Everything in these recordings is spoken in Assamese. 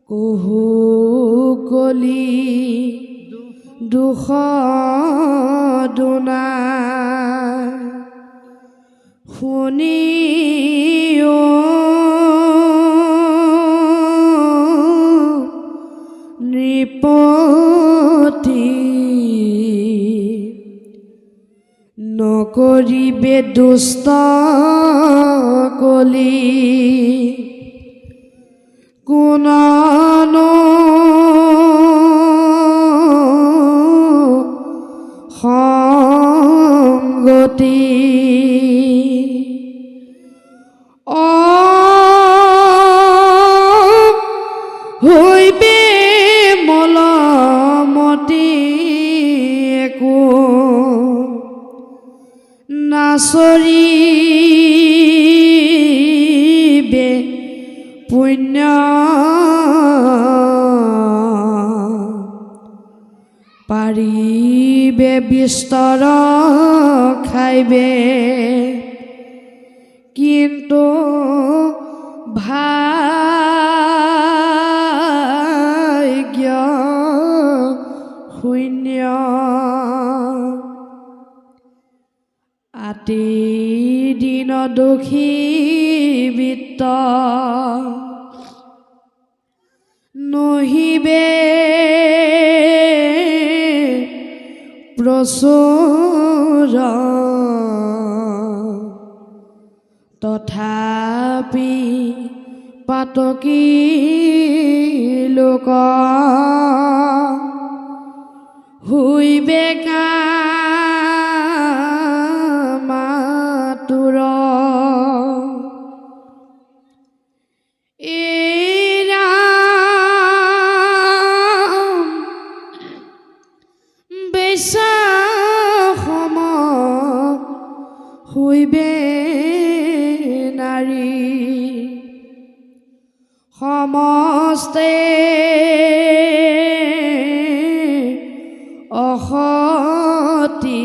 কহু কলি দুখ দুনা শুনিও নৃপতি নকৰিবে দুষ্ট কলি কোননো সংগতি হৈবে মলমতি একো নাচৰিবে পুণ্য পাৰিবে বিস্তৰ খাইবে কিন্তু ভাগ্য শূন্য আতি দিন দুখী বিত্ত নহিবে প্ৰচুৰ তথাপি পাতকী লোক হৈবে কামাতুৰ সম হৈবে নাৰী সমস্তে অসতি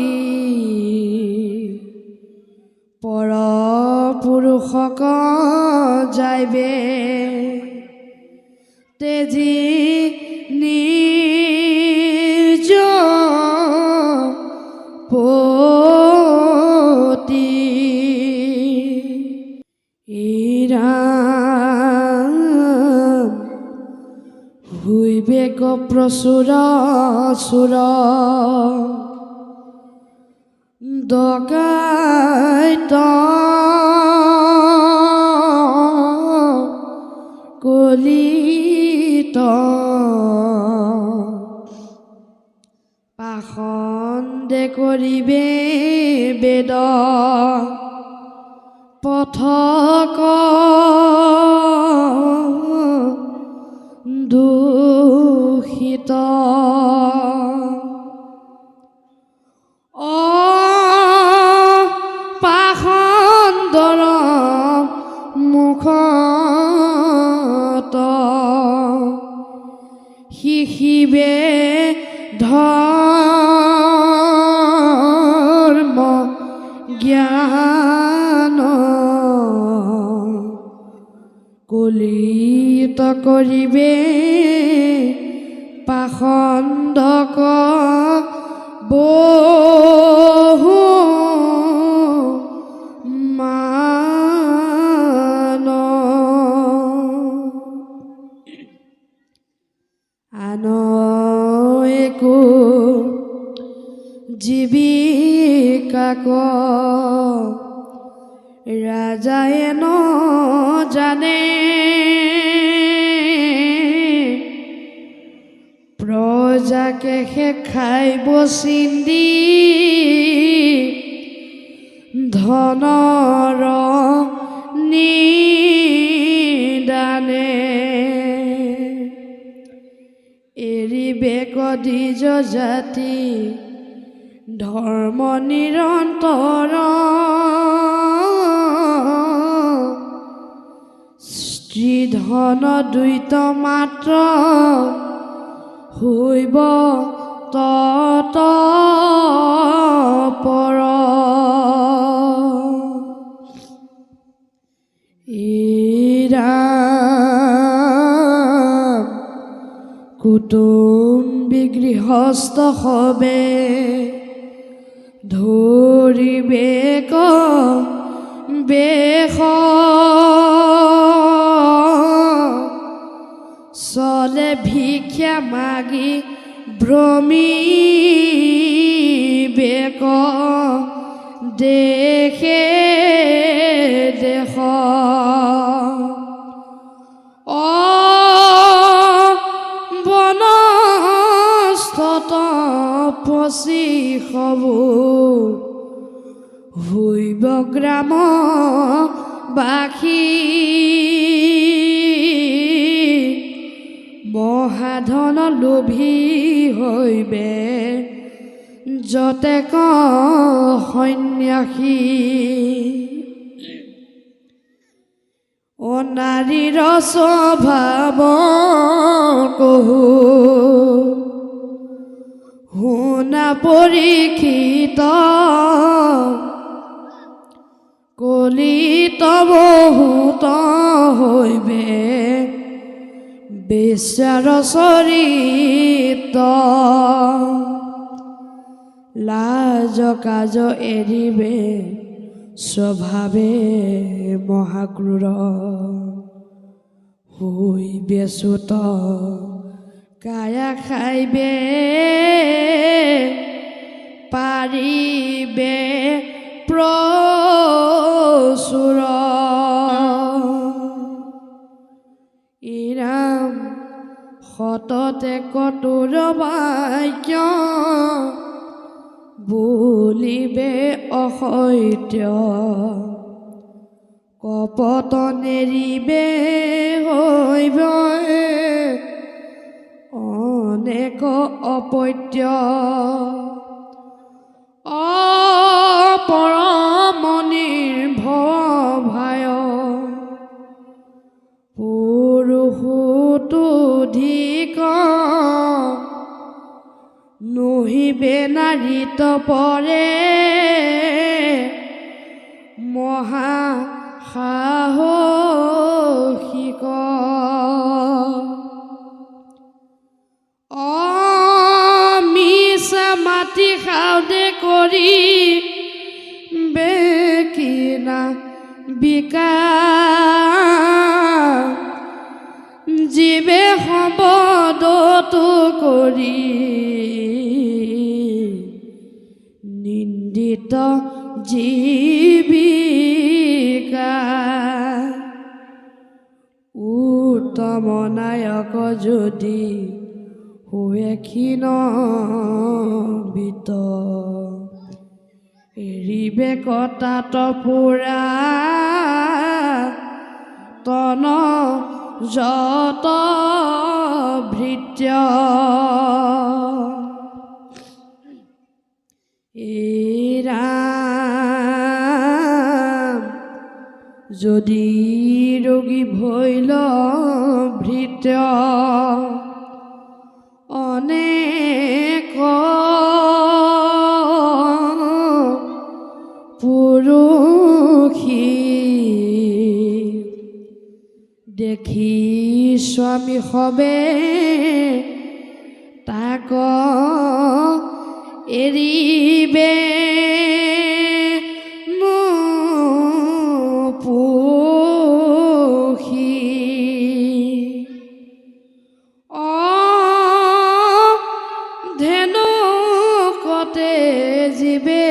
পৰপুৰুষক যাইবে তেজি নিজ পতি হৈবে প্ৰচুৰ চুৰ ডকাইত কলিত পাখণ্ডে কৰিবে বেদ পথক দূষিত পাখণ্ডৰ মুখত শিকিবে ধৰ্ম জ্ঞান কলিত কৰিবে পাখণ্ডক বহু মান আন একো জীৱিকাক ৰাজায়ে নজানে প্ৰজাকে খাইব চিন্দি ধনৰ নিদানে এৰিবে কদিজ জাতি ধৰ্ম নিৰন্তৰ স্ত্ৰী ধন দ্বৈত মাত্ৰ হৈব তত পৰ ৰাম কুটুম্বী গৃহস্থ হবে ধৰিবে বেশ চলে ভিক্ষা মাগি ভ্ৰমিবে দেশে দেশ বনস্থত পচি হবু হৈব গ্ৰাম বাসী মহাধন লোভী হৈবে যতেক সন্ন্যাসী নাৰীৰ স্বভাৱ কহু শুনা পৰীক্ষিত কলিত বহুত হৈবে বেশ্যাৰ চৰিত লাজ কাজ এৰিবে স্বভাৱে মহাক্ৰূৰ হৈবে চুত কায়া খাইবে পাৰিবে প্ৰচুৰ ইৰাম সততে কটুৰ বাক্য বুলিবে অসত্য কপট নেৰিবে হৈব অনেক অপত্য অপৰমনিৰ্ভয় পুৰুষোত্তধিক নহিবে নাৰীত পৰে মহা সাহসিক মিছা মাটি খাওঁতে কৰি বেকিনা বিকা জীৱে সম্পদটো কৰি নিন্দিত জীৱিকা উত্তম নায়ক যদি হুৱে ক্ষীণ বিত এৰিবে কটাত পুৰা তন যত ভৃত্য ৰাম যদি ৰোগী ভৈল ভৃত্য অনেক পুৰুষী দেখি স্বামী হবে তাক এৰিবে নোপোষি ধেনু কতে জীৱে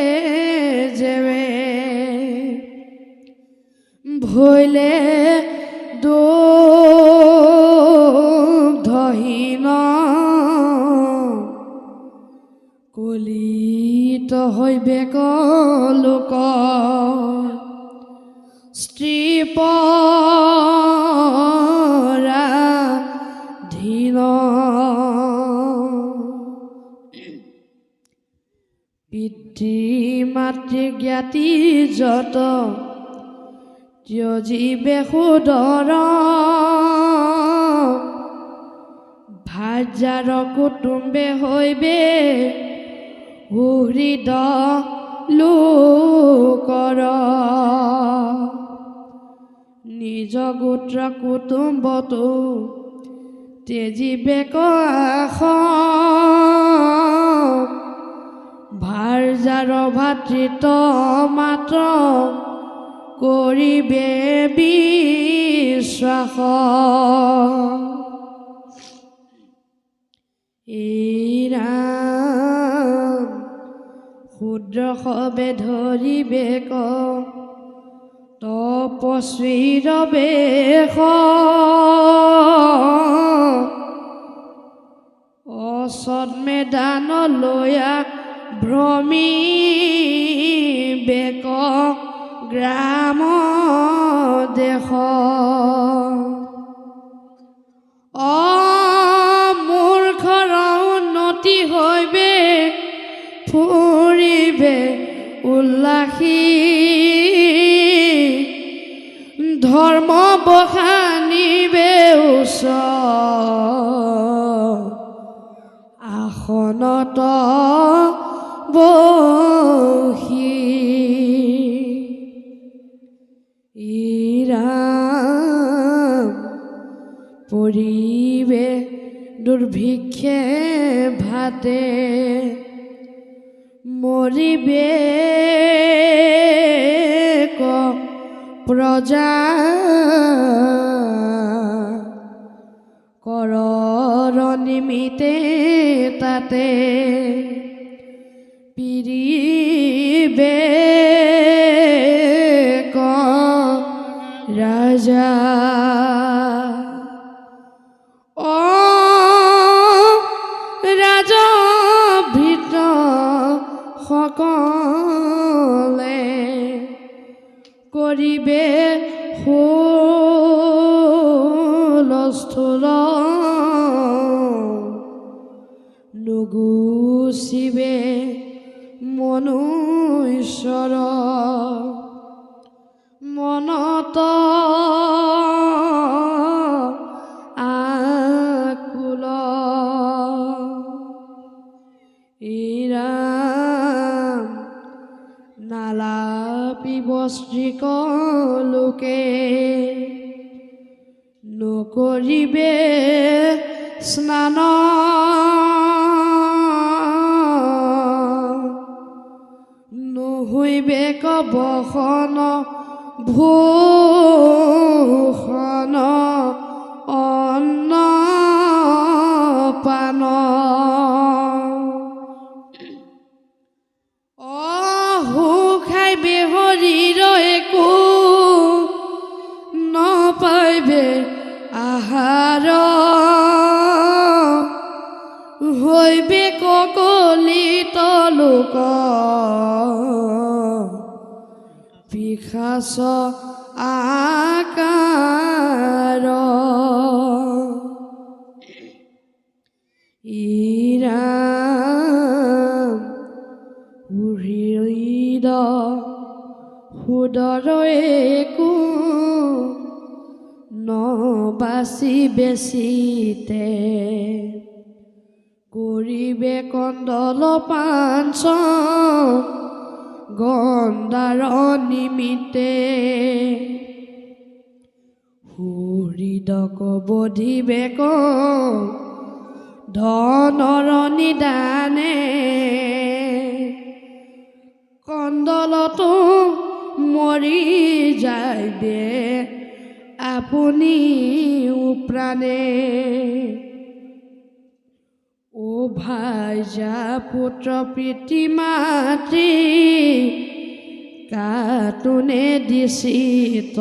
যেৱে ভৈলে দুগ্ধহীন কলিত হৈবে লোক স্ত্ৰী পৰাধীন পিতৃ মাতৃ জ্ঞাতি যত ত্যজিবে সুদৰ ভাৰ্যাৰ কুটুম্বে হৈবে সুহৃদ লোকৰ নিজ জগোত্ৰ কুটুম্বতো তেজিবেক আস ভাৰ্যাৰ ভাতৃত্ব মাত্ৰ কৰিবে বিশ্বাস ৰাম ক্ষুদ্ৰ সবে ধৰিবে ক তপস্বীৰ বেশ অসৎ মেদান লয়া ভ্ৰমি বেক গ্ৰাম দেশ মূৰ্খৰ উন্নতি হৈবে ফুৰিবে উল্লাসী ধৰ্ম বখানিবে উচ্চ আসনত বহি ৰাম পৰিবে দুৰ্ভিক্ষে ভাতে মৰিবে ক প্ৰজা কৰৰ নিমিতে তাতে পিৰিবে ক ৰাজা ৰাজভৃত সকলে কৰিবে হুলস্থুল নুগুচিবে মনুষ্যৰ মনত আকুল ৰাম নালাপিব স্ত্ৰীক লোকে নকৰিবে স্নান নুহুইবে কবসন ভূষণ অন্ন পান খাইবে শৰীৰ একো নপাইবে আহাৰ হৈবে ককলিত লোক পিশাচ আকাৰ ৰাম হৃদ সুদৰ একো নবাচি বেচিতে কৰিবে কন্দল পাঞ্চ গন্ধাৰ নিমিতে হৃদক বধিবে ক ধনৰ নিদানে কন্দলতো মৰি যাইবে আপুনি প্ৰাণে ও ভাইজা পুত্ৰ পিতৃ মাতৃ কাতুনে দিছিত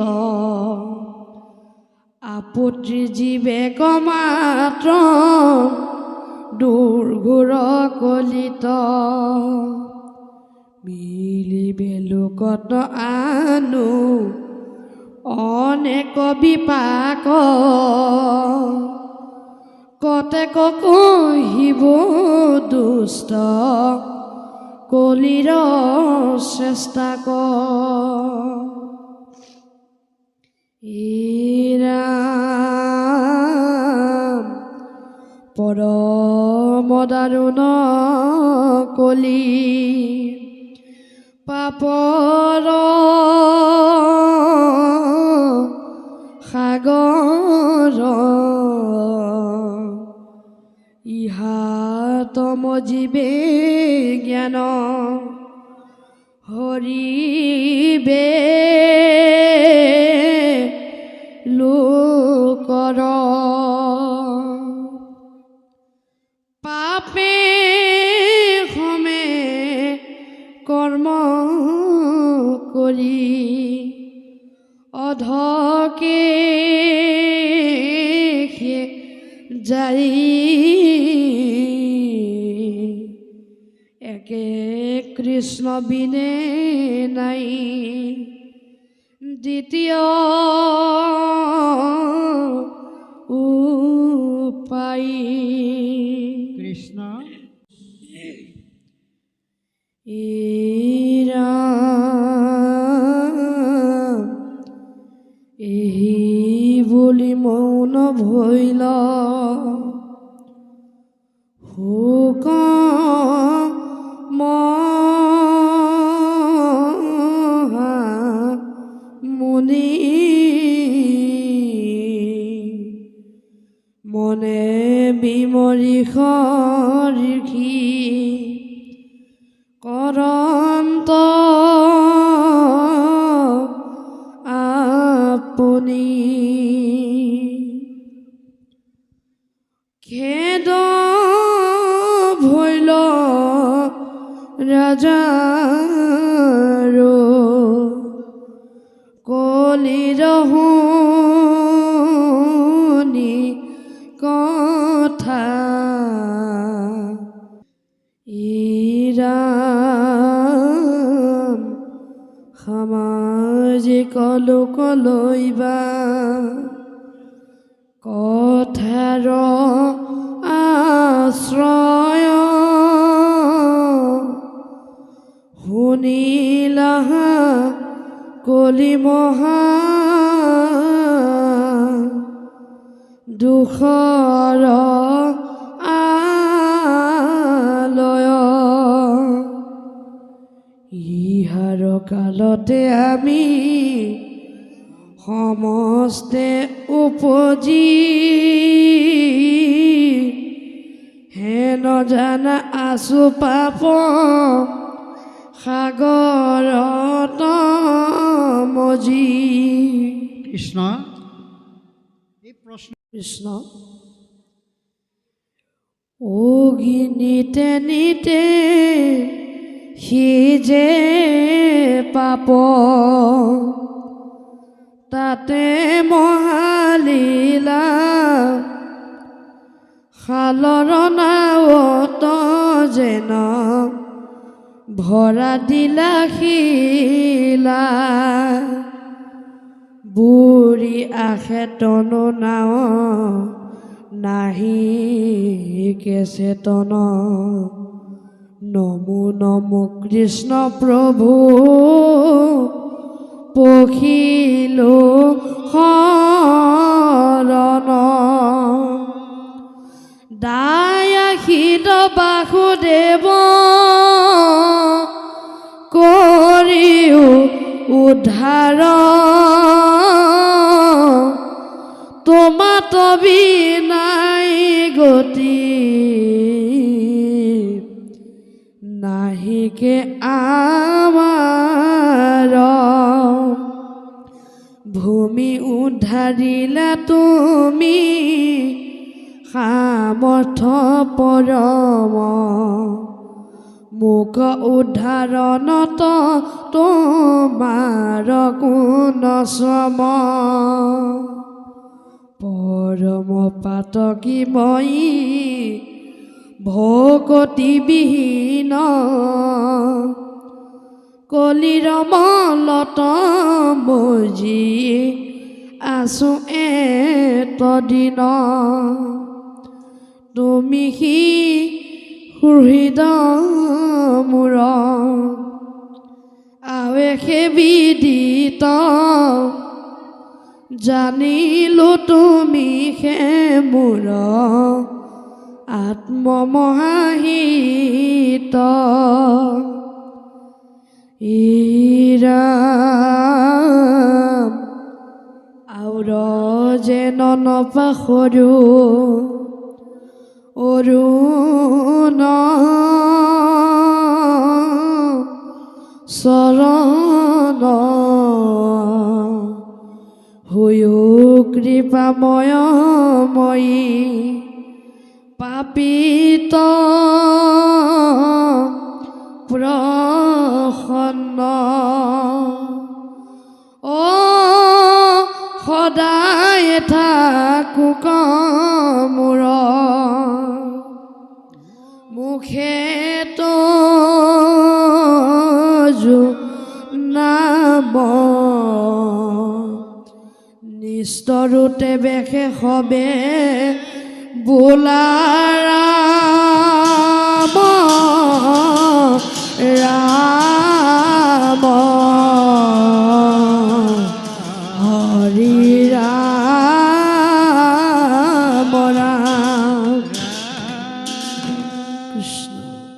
আপুত্ৰী জীৱে কমাত্ৰ দুৰ্ঘোৰ কলিত মিলিবে লোকত আনো অনেক বিপাক কতেক কহিব দুষ্ট কলিৰ চেষ্টা ৰাম পৰম দাৰুণ কলি পাপৰ মজিবে জ্ঞান হৰিবে লোকৰ পাপে সমে কৰ্ম কৰি অধকে যাই একে কৃষ্ণ বিনে নাই দ্বিতীয় উপায় কৃষ্ণ এই বুলি মৌন ভৈল শোক মুনি মনে বিমৰিষ ঋষি কৰন্ত আপুনি খেদ ভৈল ৰাজাৰ কলিৰ শুনি কথা সামাজিক লোকলৈবা কথাৰ আশ্ৰয় শুনিলা কলি মহা দুখৰ আলয় ইহাৰ কালতে আমি সমস্তে উপজি হেন জানা আছো পাপ সাগৰত মজি কৃষ্ণ এই প্ৰশ্ন কৃষ্ণ নিতে নিতে সি যে পাপ তাতে মহালীলা শালৰ নাৱত যেন ভৰা দিলা শিলা বুঢ়ী আশে তনু নাও নাহি চেতন নমো নমো কৃষ্ণ প্ৰভু পখিলো শৰণ দায়াশীত বাসুদেৱ কৰিও উদ্ধাৰ তোমাত বিনাই গতি নাহিকে আমাৰ ভূমি উদ্ধাৰিলা তুমি সামৰ্থ পৰম মুখ উদ্ধাৰণত তোমাৰ গুণ শ্ৰম পৰম পাতকী মই ভকতি বিহীন কলিৰ মলত মজি আছো এতদিন তুমি সি হৃদয় মোৰ আৱেশে বিদিত জানিলো তুমি হে মোৰ আত্মমহাহিত ৰাম আউৰ যেন নপাহৰো অৰুণ চৰণ হৈও কৃপাময়ময়ী পাপিত প্ৰসন্ন সদায় থাকোঁ মোৰ মুখেতো নাম নিস্তৰোতে বেশে হবে বোলা ৰাম ৰাম